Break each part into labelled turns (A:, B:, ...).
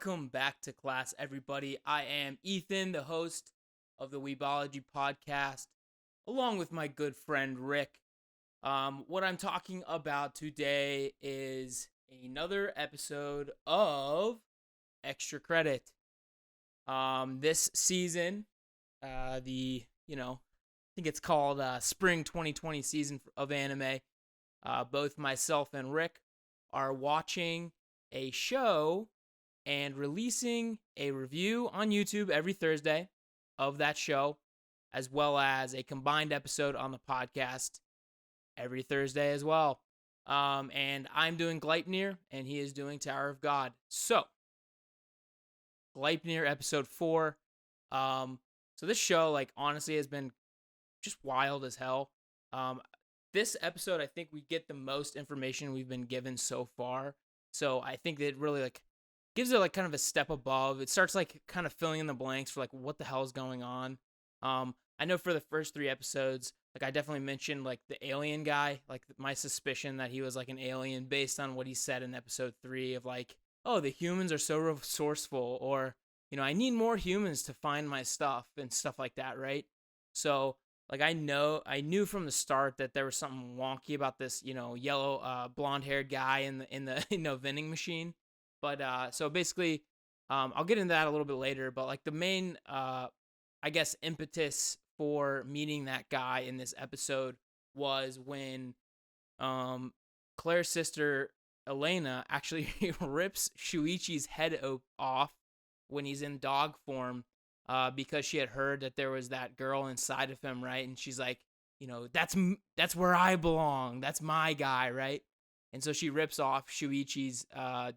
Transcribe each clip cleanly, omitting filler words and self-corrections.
A: Welcome back to class, everybody. I am Ethan, the host of the Weebology podcast, along with my good friend Rick. What I'm talking about today is another episode of Extra Credit. This season, I think it's called Spring 2020 season of anime. Both myself and Rick are watching a show and releasing a review on YouTube every Thursday of that show, as well as a combined episode on the podcast every Thursday as well. And I'm doing Gleipnir, and he is doing Tower of God. So, Gleipnir episode 4. So this show, honestly, has been just wild as hell. This episode, I think we get the most information we've been given so far. So I think that it really gives it kind of a step above. It starts kind of filling in the blanks for what the hell is going on. I know for the first 3 episodes, I definitely mentioned the alien guy, my suspicion that he was an alien based on what he said in episode 3 of oh, the humans are so resourceful, or I need more humans to find my stuff and stuff like that, right? So I knew from the start that there was something wonky about this, yellow, blonde-haired guy in the vending machine. But so basically, I'll get into that a little bit later. But the main, I guess, impetus for meeting that guy in this episode was when Claire's sister Elena actually rips Shuichi's head off when he's in dog form. Because she had heard that there was that girl inside of him, right? And she's like, that's where I belong. That's my guy, right? And so she rips off Shuichi's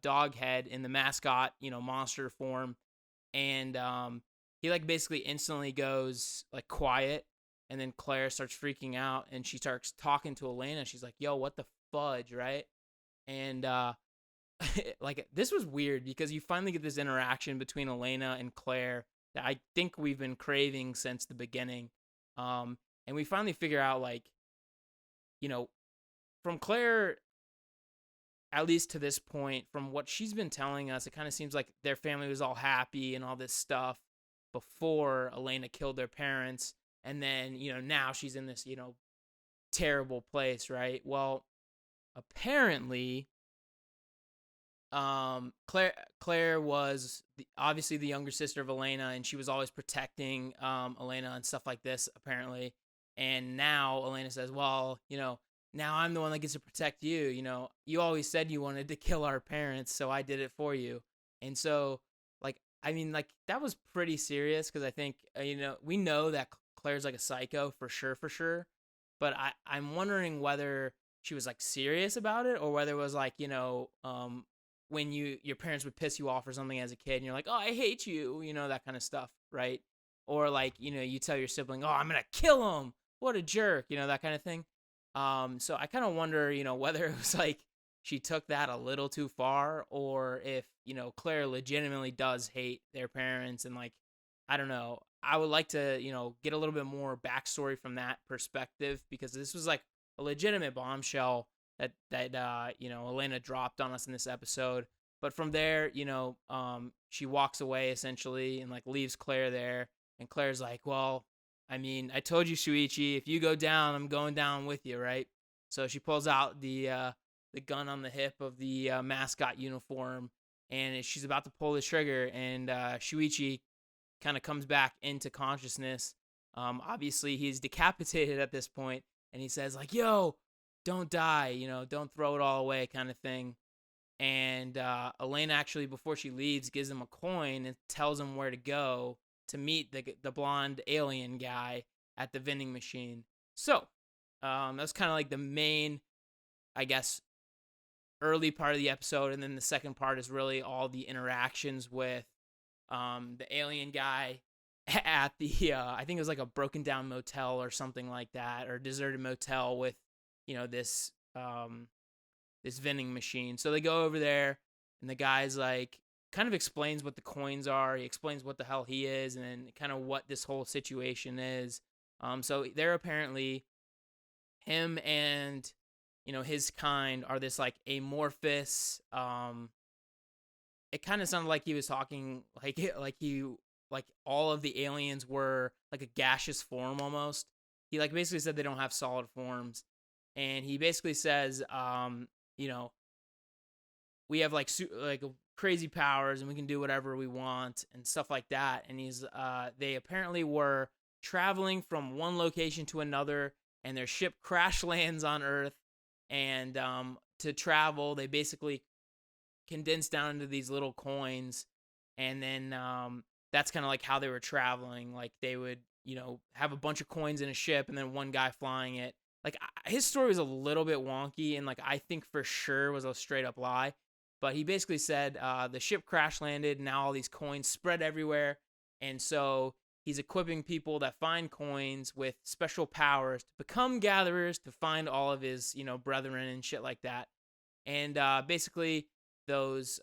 A: dog head in the mascot, monster form, and he basically instantly goes quiet, and then Claire starts freaking out, and she starts talking to Elena. She's like, "Yo, what the fudge," right? And this was weird because you finally get this interaction between Elena and Claire that I think we've been craving since the beginning. And we finally figure out, from Claire, at least to this point, from what she's been telling us, it kind of seems like their family was all happy and all this stuff before Elena killed their parents. And then, now she's in this, terrible place, right? Well, apparently, Claire was obviously the younger sister of Elena, and she was always protecting Elena and stuff like this, apparently. And now Elena says, "Well, now I'm the one that gets to protect you. You always said you wanted to kill our parents, so I did it for you." And so, that was pretty serious because I think we know that Claire's a psycho for sure. But I'm wondering whether she was serious about it, or whether it was when your parents would piss you off or something as a kid, and you're like, "Oh, I hate you," that kind of stuff, right? Or you tell your sibling, "Oh, I'm gonna kill him. What a jerk," that kind of thing. So I kind of wonder, whether it was she took that a little too far, or if Claire legitimately does hate their parents, and I don't know. I would like to get a little bit more backstory from that perspective, because this was a legitimate bombshell that Elena dropped on us in this episode. But from there, she walks away essentially and leaves Claire there. And Claire's like, "Well, I told you, Shuichi, if you go down, I'm going down with you, right?" So she pulls out the gun on the hip of the mascot uniform, and she's about to pull the trigger, and Shuichi kind of comes back into consciousness. Obviously, he's decapitated at this point, and he says "Yo, don't die, don't throw it all away," kind of thing. And Elena actually, before she leaves, gives him a coin and tells him where to go to meet the blonde alien guy at the vending machine. So that's kind of the main, I guess, early part of the episode. And then the second part is really all the interactions with the alien guy at the I think it was a broken down motel or something like that, or deserted motel with this this vending machine. So they go over there, and the guy's kind of explains what the coins are. He explains what the hell he is, and then kind of what this whole situation is. So they're apparently, him and his kind are this amorphous it kind of sounded like he was talking like all of the aliens were like a gaseous form almost. He like basically said they don't have solid forms, and he basically says, you know, we have like crazy powers and we can do whatever we want and stuff like that. And they apparently were traveling from one location to another, and their ship crash lands on Earth. And to travel, they basically condense down into these little coins, and then that's kind of like how they were traveling. Like they would, have a bunch of coins in a ship, and then one guy flying it. Like his story was a little bit wonky, and like I think for sure was a straight up lie. But he basically said the ship crash landed, and now all these coins spread everywhere, and so he's equipping people that find coins with special powers to become gatherers to find all of his, brethren and shit like that. And basically, those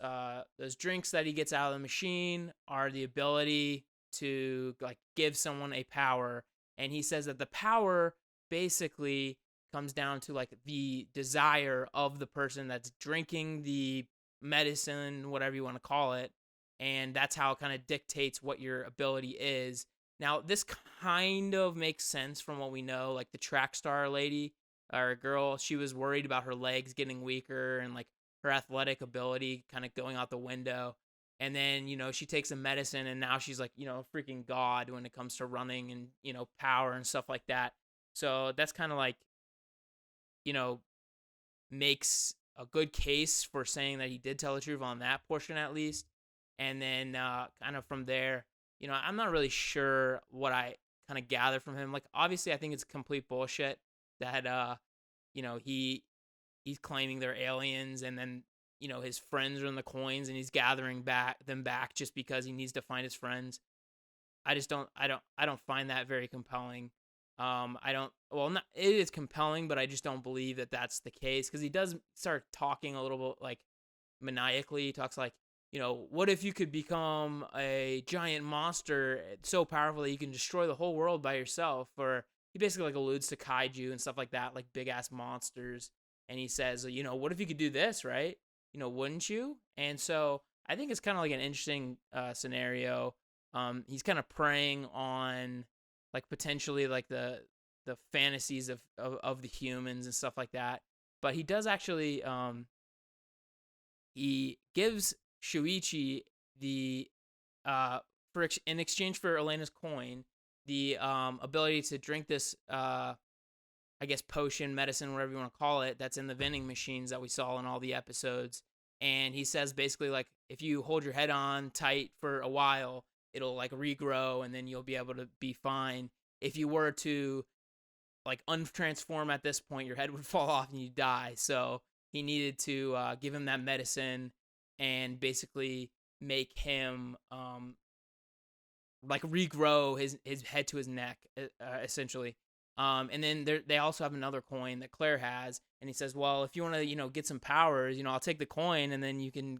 A: drinks that he gets out of the machine are the ability to like give someone a power. And he says that the power basically comes down to like the desire of the person that's drinking the medicine, whatever you want to call it, and that's how it kind of dictates what your ability is. Now, this kind of makes sense from what we know. Like the track star lady or girl, she was worried about her legs getting weaker and like her athletic ability kind of going out the window. And then, she takes a medicine, and now she's like, a freaking god when it comes to running and, power and stuff like that. So that's kind of like, you know, makes a good case for saying that he did tell the truth on that portion at least. And then kind of from there, I'm not really sure what I kind of gather from him. Like obviously I think it's complete bullshit that he's claiming they're aliens, and then his friends are in the coins, and he's gathering them back just because he needs to find his friends. I don't find that very compelling. I don't. Well, not, it is compelling, but I just don't believe that that's the case, because he does start talking a little bit like maniacally. He talks like, what if you could become a giant monster so powerful that you can destroy the whole world by yourself? Or he basically like alludes to kaiju and stuff like that, like big ass monsters. And he says, what if you could do this, right? Wouldn't you? And so I think it's kind of like an interesting scenario. He's kind of preying on like potentially like the fantasies of the humans and stuff like that. But he does actually he gives Shuichi the in exchange for Elena's coin, the ability to drink this I guess potion, medicine, whatever you want to call it, that's in the vending machines that we saw in all the episodes. And he says basically like if you hold your head on tight for a while, it'll like regrow, and then you'll be able to be fine. If you were to like untransform at this point, your head would fall off and you die. So he needed to give him that medicine and basically make him like regrow his head to his neck, essentially. And then they also have another coin that Claire has, and he says, well, if you want to get some powers, I'll take the coin, and then you can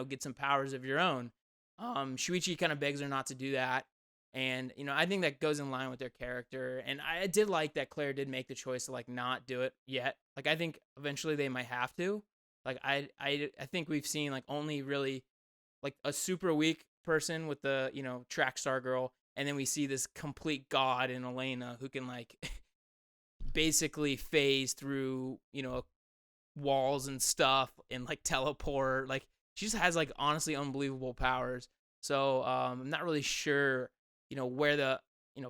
A: get some powers of your own. Shuichi kind of begs her not to do that, and I think that goes in line with their character. And I did like that Claire did make the choice to like not do it yet. Like I think eventually they might have to. Like I think we've seen like only really like a super weak person with the track star girl, and then we see this complete god in Elena who can like basically phase through walls and stuff and like teleport. Like she just has like honestly unbelievable powers. So I'm not really sure where the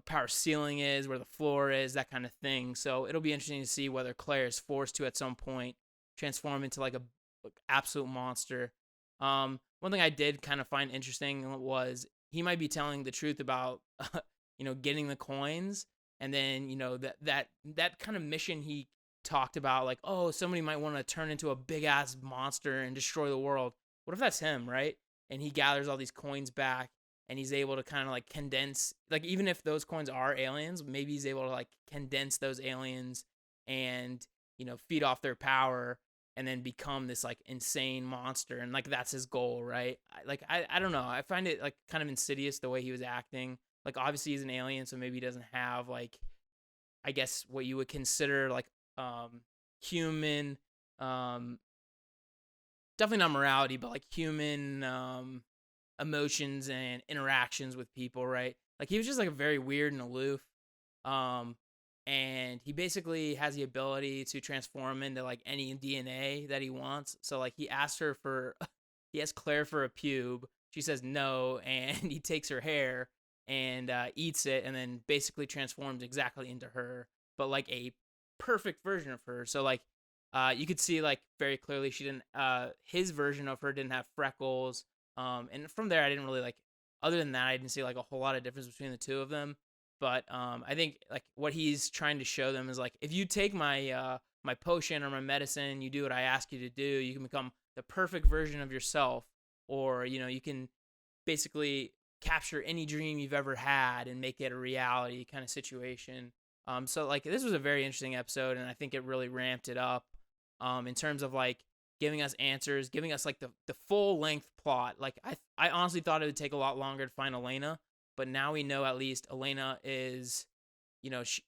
A: power ceiling is, where the floor is, that kind of thing. So it'll be interesting to see whether Claire is forced to at some point transform into like a absolute monster. One thing I did kind of find interesting was he might be telling the truth about getting the coins, and then that kind of mission he talked about, like, oh, somebody might want to turn into a big ass monster and destroy the world. What if that's him, right? And he gathers all these coins back, and he's able to kind of like condense, like even if those coins are aliens, maybe he's able to like condense those aliens and feed off their power, and then become this like insane monster, and like that's his goal, right? I don't know, I find it like kind of insidious the way he was acting. Like obviously he's an alien, so maybe he doesn't have like, I guess what you would consider like human definitely not morality, but like human emotions and interactions with people, right? Like he was just like very weird and aloof. Um, and he basically has the ability to transform into like any DNA that he wants. So like he asked her for, he asked Claire for a pube. She says no, and he takes her hair and eats it, and then basically transforms exactly into her, but like a perfect version of her. So like, you could see like very clearly she didn't. His version of her didn't have freckles. And from there, I didn't really like. Other than that, I didn't see like a whole lot of difference between the two of them. But I think like what he's trying to show them is like if you take my potion or my medicine, you do what I ask you to do, you can become the perfect version of yourself, or you can basically capture any dream you've ever had and make it a reality kind of situation. So like this was a very interesting episode, and I think it really ramped it up in terms of like giving us answers, giving us like the full length plot. Like I honestly thought it would take a lot longer to find Elena, but now we know at least Elena is,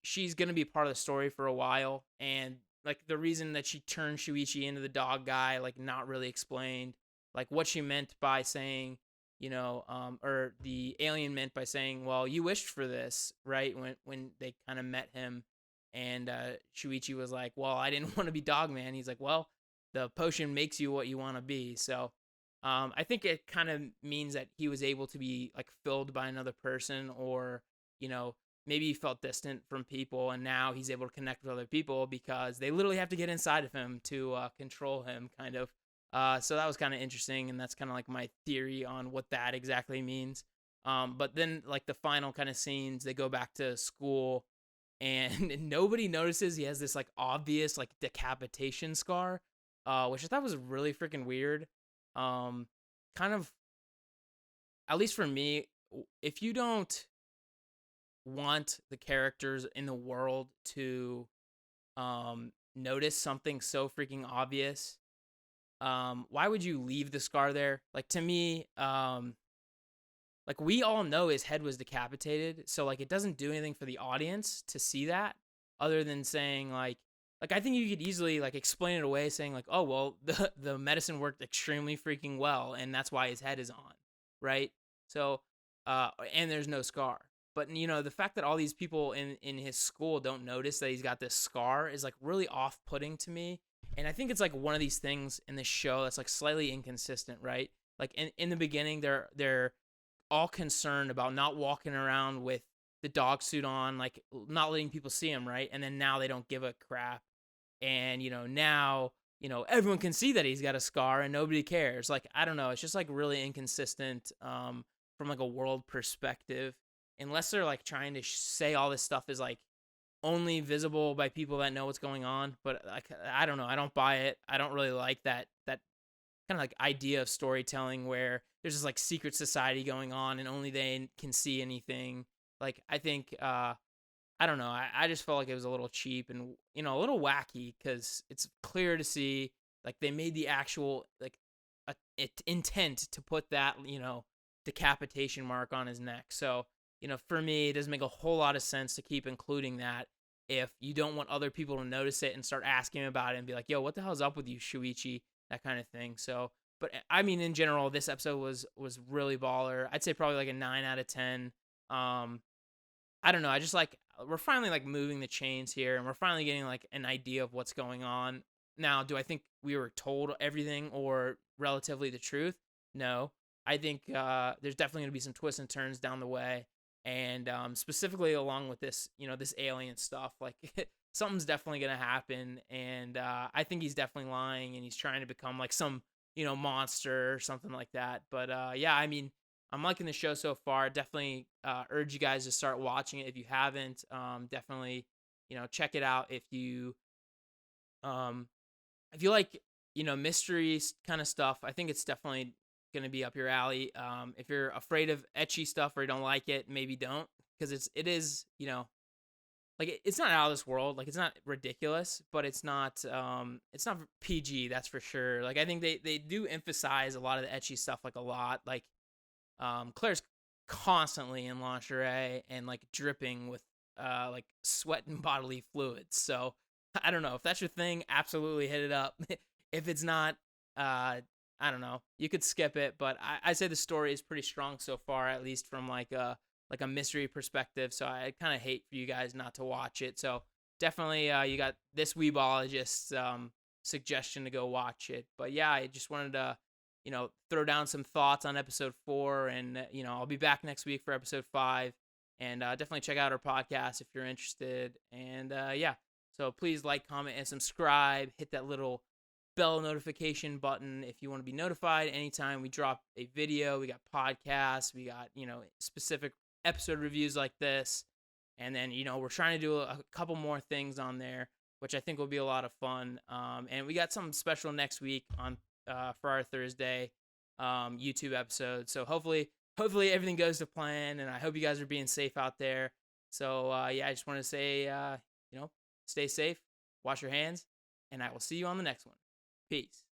A: she's gonna be part of the story for a while, and like the reason that she turned Shuichi into the dog guy, like not really explained, like what she meant by saying, or the alien meant by saying, well, you wished for this, right? When they kind of met him, and Shuichi was like, well, I didn't want to be dog man. He's like, well, the potion makes you what you want to be. So I think it kind of means that he was able to be like filled by another person, or you know maybe he felt distant from people, and now he's able to connect with other people because they literally have to get inside of him to control him, kind of. So that was kind of interesting, and that's kind of like my theory on what that exactly means. But then like the final kind of scenes, they go back to school, and nobody notices he has this like obvious like decapitation scar, which I thought was really freaking weird. Um, Kind of, at least for me, if you don't want the characters in the world to notice something so freaking obvious, why would you leave the scar there? Like to me, like we all know his head was decapitated, so like it doesn't do anything for the audience to see that, other than saying like I think you could easily like explain it away, saying like, oh well, the medicine worked extremely freaking well, and that's why his head is on, right? So, and there's no scar. But the fact that all these people in his school don't notice that he's got this scar is like really off putting to me, and I think it's like one of these things in this show that's like slightly inconsistent, right? Like in the beginning, they're all concerned about not walking around with the dog suit on, like not letting people see him, right? And then now they don't give a crap. And now everyone can see that he's got a scar and nobody cares. Like I don't know, it's just like really inconsistent from like a world perspective, unless they're like trying to say all this stuff is like only visible by people that know what's going on. But like I don't know, I don't buy it. I don't really like that kind of like idea of storytelling where there's this like secret society going on and only they can see anything. Like I think I don't know, I just felt like it was a little cheap and a little wacky, because it's clear to see like they made the actual like intent to put that decapitation mark on his neck. So for me it doesn't make a whole lot of sense to keep including that if you don't want other people to notice it and start asking about it and be like, yo, what the hell's up with you, Shuichi? That kind of thing. So, but I mean, in general, this episode was really baller. I'd say probably like a 9 out of 10. I don't know. I just like we're finally like moving the chains here, and we're finally getting like an idea of what's going on. Now, do I think we were told everything or relatively the truth? No. I think there's definitely going to be some twists and turns down the way, and specifically along with this, this alien stuff. Like something's definitely going to happen, and I think he's definitely lying, and he's trying to become like some monster or something like that. But yeah, I mean, I'm liking the show so far. Definitely urge you guys to start watching it if you haven't. Definitely, check it out um, if you like, mysteries kind of stuff. I think it's definitely gonna be up your alley. If you're afraid of ecchi stuff or you don't like it, maybe don't, because it is, like it's not out of this world. Like it's not ridiculous, but it's not PG. That's for sure. Like I think they do emphasize a lot of the ecchi stuff, like a lot. Like Claire's constantly in lingerie and like dripping with like sweat and bodily fluids. So I don't know if that's your thing. Absolutely hit it up. If it's not, I don't know. You could skip it, but I say the story is pretty strong so far, at least from like a mystery perspective. So I kind of hate for you guys not to watch it. So definitely, you got this Weebologist suggestion to go watch it. But yeah, I just wanted to, throw down some thoughts on episode 4, and I'll be back next week for episode 5. And definitely check out our podcast if you're interested. And yeah, so please like, comment, and subscribe. Hit that little bell notification button if you want to be notified anytime we drop a video. We got podcasts, we got specific episode reviews like this, and then we're trying to do a couple more things on there, which I think will be a lot of fun. And we got something special next week on for our Thursday YouTube episode. So hopefully everything goes to plan, and I hope you guys are being safe out there. So yeah, I just want to say stay safe, wash your hands, and I will see you on the next one. Peace.